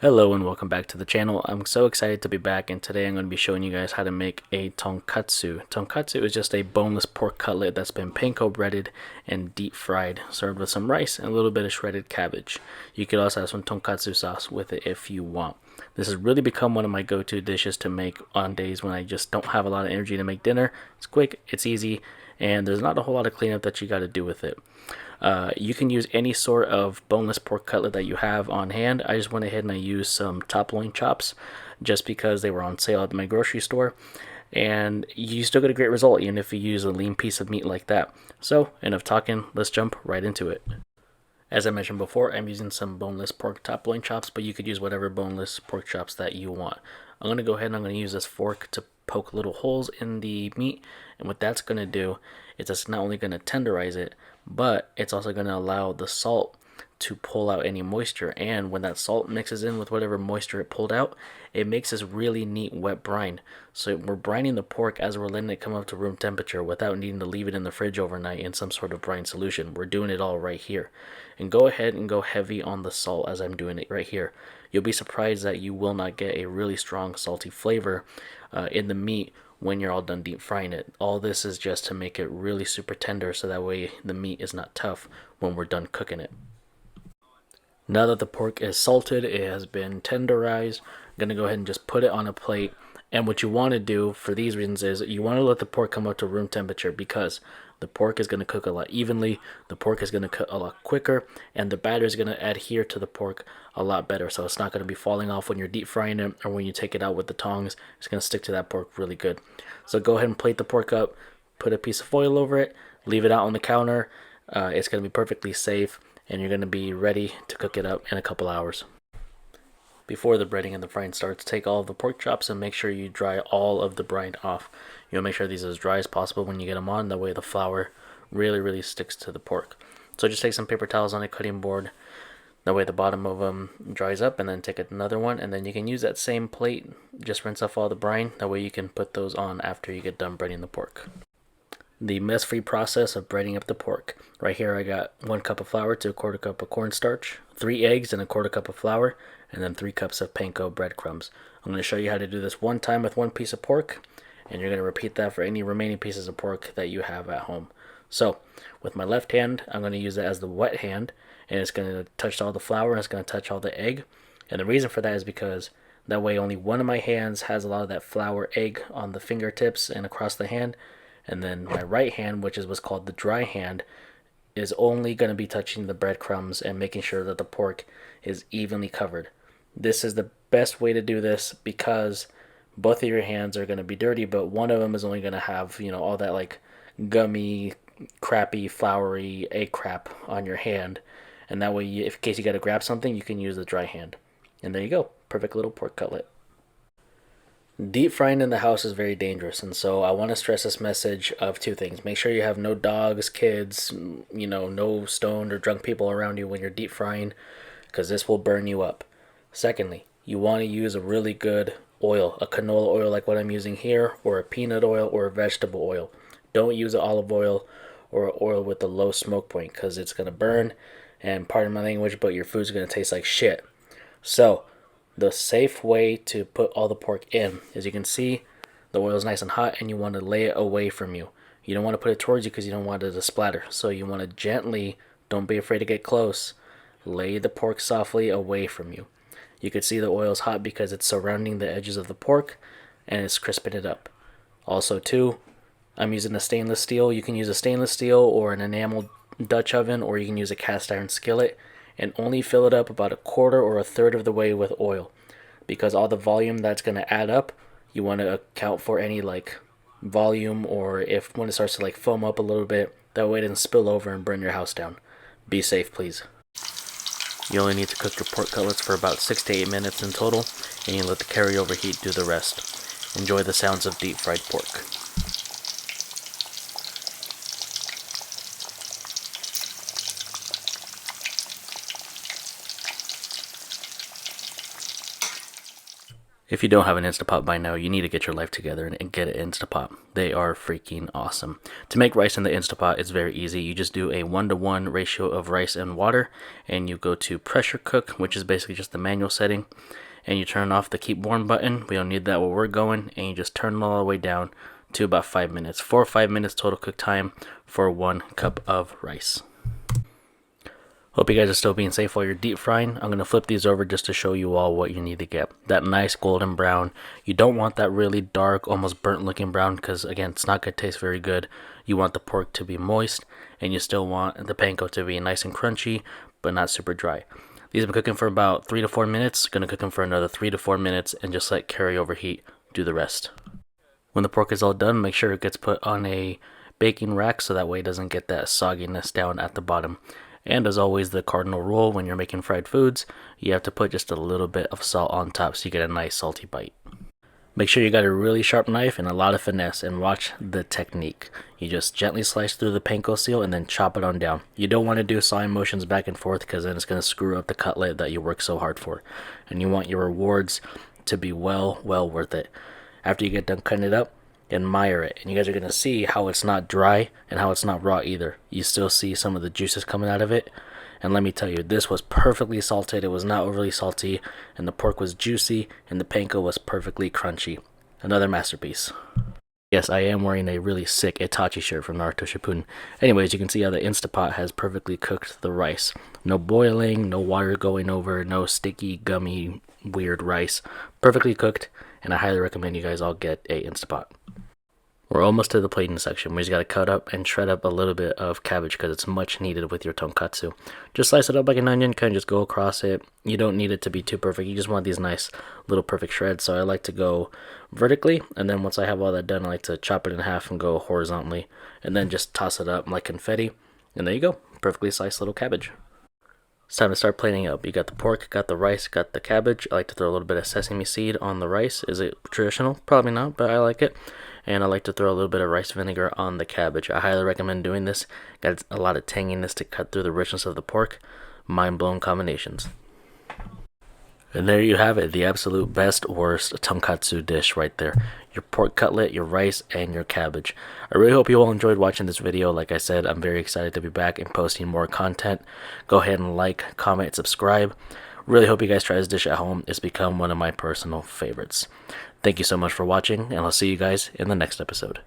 Hello and welcome back to the channel. I'm so excited to be back, and today I'm going to be showing you guys how to make a tonkatsu. Tonkatsu is just a boneless pork cutlet that's been panko breaded and deep fried, served with some rice and a little bit of shredded cabbage. You could also have some tonkatsu sauce with it if you want. This has really become one of my go-to dishes to make on days when I just don't have a lot of energy to make dinner. It's quick, it's easy, and there's not a whole lot of cleanup that you got to do with it. You can use any sort of boneless pork cutlet that you have on hand. I just went ahead and I used some top loin chops just because they were on sale at my grocery store. And you still get a great result even if you use a lean piece of meat like that. So, enough talking, let's jump right into it. As I mentioned before, I'm using some boneless pork top loin chops, but you could use whatever boneless pork chops that you want. I'm going to go ahead and I'm going to use this fork to poke little holes in the meat, and what that's going to do is it's not only going to tenderize it, but it's also going to allow the salt to pull out any moisture, and when that salt mixes in with whatever moisture it pulled out, it makes this really neat wet brine. So we're brining the pork as we're letting it come up to room temperature without needing to leave it in the fridge overnight in some sort of brine solution. We're doing it all right here. And go ahead and go heavy on the salt as I'm doing it right here. You'll be surprised that you will not get a really strong salty flavor in the meat when you're all done deep frying it. All this is just to make it really super tender so that way the meat is not tough when we're done cooking it. Now that the pork is salted, it has been tenderized, I'm going to go ahead and just put it on a plate. And what you want to do for these reasons is you want to let the pork come up to room temperature, because the pork is going to cook a lot evenly, the pork is going to cook a lot quicker, and the batter is going to adhere to the pork a lot better. So it's not going to be falling off when you're deep frying it, or when you take it out with the tongs. It's going to stick to that pork really good. So go ahead and plate the pork up, put a piece of foil over it, leave it out on the counter. It's going to be perfectly safe, and you're going to be ready to cook it up in a couple hours. Before the breading and the frying starts, take all of the pork chops and make sure you dry all of the brine off. You want to make sure these are as dry as possible when you get them on, that way the flour really sticks to the pork. So just take some paper towels on a cutting board, that way the bottom of them dries up, and then take another one, and then you can use that same plate, just rinse off all the brine, that way you can put those on after you get done breading the pork. The mess-free process of breading up the pork. Right here I got 1 cup of flour to a 1/4 cup of cornstarch, 3 eggs and a 1/4 cup of flour, and then 3 cups of panko breadcrumbs. I'm going to show you how to do this one time with one piece of pork, and you're going to repeat that for any remaining pieces of pork that you have at home. So with my left hand, I'm going to use it as the wet hand, and it's going to touch all the flour and it's going to touch all the egg. And the reason for that is because that way only one of my hands has a lot of that flour egg on the fingertips and across the hand, and then my right hand, which is what's called the dry hand, is only going to be touching the breadcrumbs and making sure that the pork is evenly covered. This is the best way to do this because both of your hands are going to be dirty, but one of them is only going to have, all that like gummy, crappy, floury egg crap on your hand. And that way, if in case you got to grab something, you can use the dry hand. And there you go. Perfect little pork cutlet. Deep frying in the house is very dangerous, and so I want to stress this message of 2 things. Make sure you have no dogs, kids, no stoned or drunk people around you when you're deep frying, because this will burn you up. Secondly, you want to use a really good oil, a canola oil like what I'm using here, or a peanut oil, or a vegetable oil. Don't use olive oil or oil with a low smoke point, because it's going to burn, and pardon my language, but your food's going to taste like shit. So the safe way to put all the pork in is, you can see the oil is nice and hot, and you want to lay it away from you. You don't want to put it towards you because you don't want it to splatter. So you want to gently, don't be afraid to get close, lay the pork softly away from you. You can see the oil is hot because it's surrounding the edges of the pork and it's crisping it up. Also too, I'm using a stainless steel. You can use a stainless steel or an enamel Dutch oven, or you can use a cast iron skillet, and only fill it up about 1/4 or 1/3 of the way with oil, because all the volume that's going to add up, you want to account for any like volume, or if when it starts to like foam up a little bit, that way it doesn't spill over and burn your house down. Be safe, please. You only need to cook your pork cutlets for about 6 to 8 minutes in total, and you let the carryover heat do the rest. Enjoy the sounds of deep fried pork. If you don't have an Instapot by now, you need to get your life together and get an Instapot. They are freaking awesome. To make rice in the Instapot, it's very easy. You just do a 1-to-1 ratio of rice and water, and you go to pressure cook, which is basically just the manual setting, and you turn off the keep warm button. We don't need that where we're going, and you just turn it all the way down to about 5 minutes. 4 or 5 minutes total cook time for 1 cup of rice. Hope you guys are still being safe while you're deep frying. I'm going to flip these over just to show you all what you need to get. That nice golden brown. You don't want that really dark, almost burnt looking brown because, again, it's not going to taste very good. You want the pork to be moist, and you still want the panko to be nice and crunchy, but not super dry. These have been cooking for about 3 to 4 minutes. Going to cook them for another 3 to 4 minutes and just let carryover heat do the rest. When the pork is all done, make sure it gets put on a baking rack so that way it doesn't get that sogginess down at the bottom. And as always, the cardinal rule when you're making fried foods, you have to put just a little bit of salt on top so you get a nice salty bite. Make sure you got a really sharp knife and a lot of finesse, and watch the technique. You just gently slice through the panko seal and then chop it on down. You don't want to do sawing motions back and forth because then it's going to screw up the cutlet that you work so hard for. And you want your rewards to be well worth it. After you get done cutting it up, admire it, and you guys are going to see how it's not dry and how it's not raw either. You still see some of the juices coming out of it, and let me tell you, this was perfectly salted. It was not overly salty, and the pork was juicy, and the panko was perfectly crunchy. Another masterpiece. Yes, I am wearing a really sick Itachi shirt from Naruto Shippuden. Anyways, you can see how the Instapot has perfectly cooked the rice. No boiling, no water going over, no sticky, gummy, weird rice. Perfectly cooked, and I highly recommend you guys all get a Instapot. We're almost to the plating section. We just got to cut up and shred up a little bit of cabbage because it's much needed with your tonkatsu. Just slice it up like an onion, kind of just go across it. You don't need it to be too perfect. You just want these nice little perfect shreds. So I like to go vertically, and then once I have all that done, I like to chop it in half and go horizontally, and then just toss it up like confetti. And there you go, perfectly sliced little cabbage. It's time to start plating up. You got the pork, got the rice, got the cabbage. I like to throw a little bit of sesame seed on the rice. Is it traditional? Probably not, but I like it. And I like to throw a little bit of rice vinegar on the cabbage. I highly recommend doing this. Got a lot of tanginess to cut through the richness of the pork. Mind-blowing combinations. And there you have it, the absolute best worst tonkatsu dish right there. Your pork cutlet, your rice, and your cabbage. I really hope you all enjoyed watching this video. Like I said, I'm very excited to be back and posting more content. Go ahead and like, comment, subscribe. Really hope you guys try this dish at home. It's become one of my personal favorites. Thank you so much for watching, and I'll see you guys in the next episode.